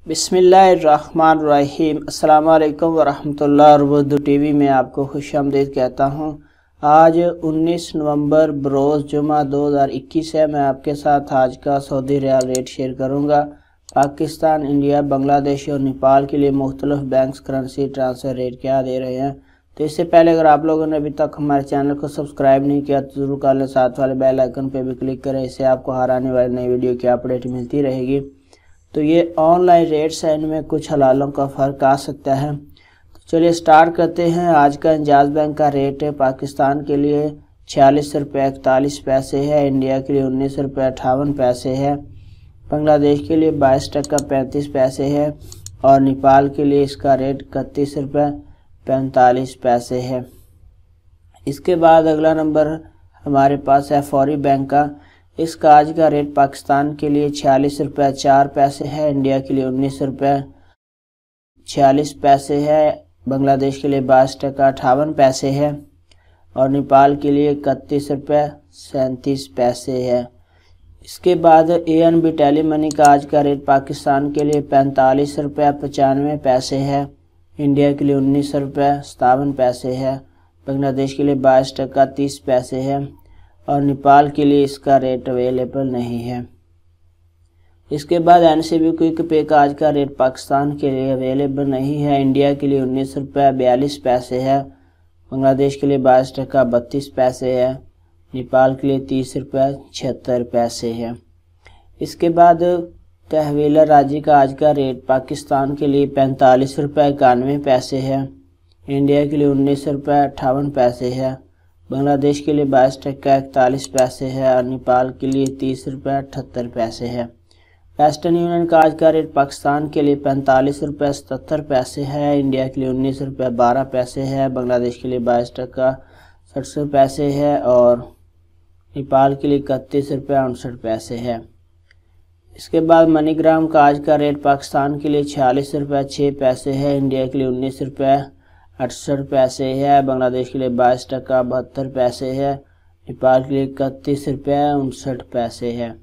बिस्मिल्लाहिर्रहमानिर्रहीम। अस्सलाम वालेकुम वरहमतुल्लाह। और उर्दू टीवी में आपको खुशामदीद कहता हूँ। आज 19 नवंबर बरोज़ जुमा 2021 है। मैं आपके साथ आज का सऊदी रियाल रेट शेयर करूँगा। पाकिस्तान, इंडिया, बांग्लादेश और नेपाल के लिए मुख्तलिफ बैंक्स करेंसी ट्रांसफ़र रेट क्या दे रहे हैं। तो इससे पहले अगर आप लोगों ने अभी तक हमारे चैनल को सब्सक्राइब नहीं किया तो ज़रूर कर लें, साथ वाले बेल आइकन पर भी क्लिक करें। इससे आपको हर आने वाली नई वीडियो की अपडेट मिलती रहेगी। तो ये ऑनलाइन रेट्स हैं, इनमें कुछ हलालों का फ़र्क आ सकता है। तो चलिए स्टार्ट करते हैं। आज का इंजाज़ बैंक का रेट है पाकिस्तान के लिए 46 रुपये 41 पैसे है, इंडिया के लिए 19 रुपये 58 पैसे है, बांग्लादेश के लिए 22 टका 35 पैसे है और नेपाल के लिए इसका रेट 31 रुपये 45 पैसे है। इसके बाद अगला नंबर हमारे पास है फौरी बैंक का। इसका आज का रेट पाकिस्तान के लिए 46 रुपये 4 पैसे है, इंडिया के लिए 19 रुपये 46 पैसे है, बांग्लादेश के लिए 22 टका 58 पैसे है और नेपाल के लिए 31 रुपये 37 पैसे है। इसके बाद ANB टेली मनी का आज का रेट पाकिस्तान के लिए 45 रुपये 95 पैसे है, इंडिया के लिए 19 रुपये 57 पैसे है, बांग्लादेश के लिए 22 टका 30 पैसे है और नेपाल के लिए इसका रेट अवेलेबल नहीं है। इसके बाद NCB क्विक पे का आज का रेट पाकिस्तान के लिए अवेलेबल नहीं है, इंडिया के लिए 19 रुपये 42 पैसे है, बांग्लादेश के लिए 22 टका 32 पैसे है, नेपाल के लिए 30 रुपये 76 पैसे है। इसके बाद तहवील राजी का आज का रेट पाकिस्तान के लिए 45 रुपये 91 पैसे है, इंडिया के लिए 19 रुपये 58 पैसे है, बांग्लादेश के लिए 22 टका 41 पैसे है और नेपाल के लिए 30 रुपये 78 पैसे है। वेस्टर्न यूनियन का आज का रेट पाकिस्तान के लिए 45 रुपये 77 पैसे है, इंडिया के लिए 19 रुपये 12 पैसे है, बांग्लादेश के लिए 22 टका 67 पैसे है और नेपाल के लिए 31 रुपये 59 पैसे है। इसके बाद मनीग्राम का आज का रेट पाकिस्तान के लिए 46 रुपये 6 पैसे है, इंडिया के लिए 19 रुपये 68 पैसे है, बांग्लादेश के लिए 22 टका 72 पैसे है, नेपाल के लिए 31 रुपये 59 पैसे है।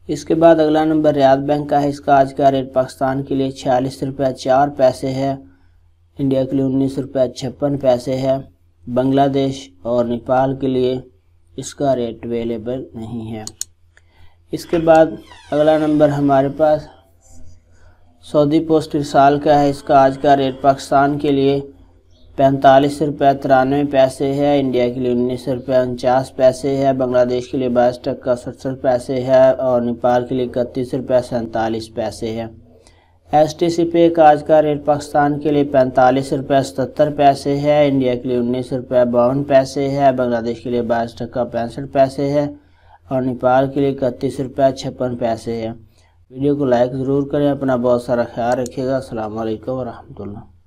इसके बाद अगला नंबर रियाद बैंक का है। इसका आज का रेट पाकिस्तान के लिए 46 रुपये 4 पैसे है, इंडिया के लिए 19 रुपये 56 पैसे है, बांग्लादेश और नेपाल के लिए इसका रेट अवेलेबल नहीं है। इसके बाद अगला नंबर हमारे पास सऊदी पोस्ट इरसाल का है। इसका आज का रेट पाकिस्तान के लिए 45 रुपये 93 पैसे है, इंडिया के लिए 19 रुपये 49 पैसे है, बांग्लादेश के लिए 22 टका 67 पैसे है और नेपाल के लिए 31 रुपये 47 पैसे है। STC पे का आज का रेट पाकिस्तान के लिए 45 रुपये 77 पैसे है, इंडिया के लिए 19 रुपये 52 पैसे है, बांग्लादेश के लिए 22 टका 65 पैसे है और नेपाल के लिए 31 रुपये 56 पैसे है। वीडियो को लाइक ज़रूर करें। अपना बहुत सारा ख्याल रखिएगा। अस्सलाम वालेकुम वरहमतुल्लाह।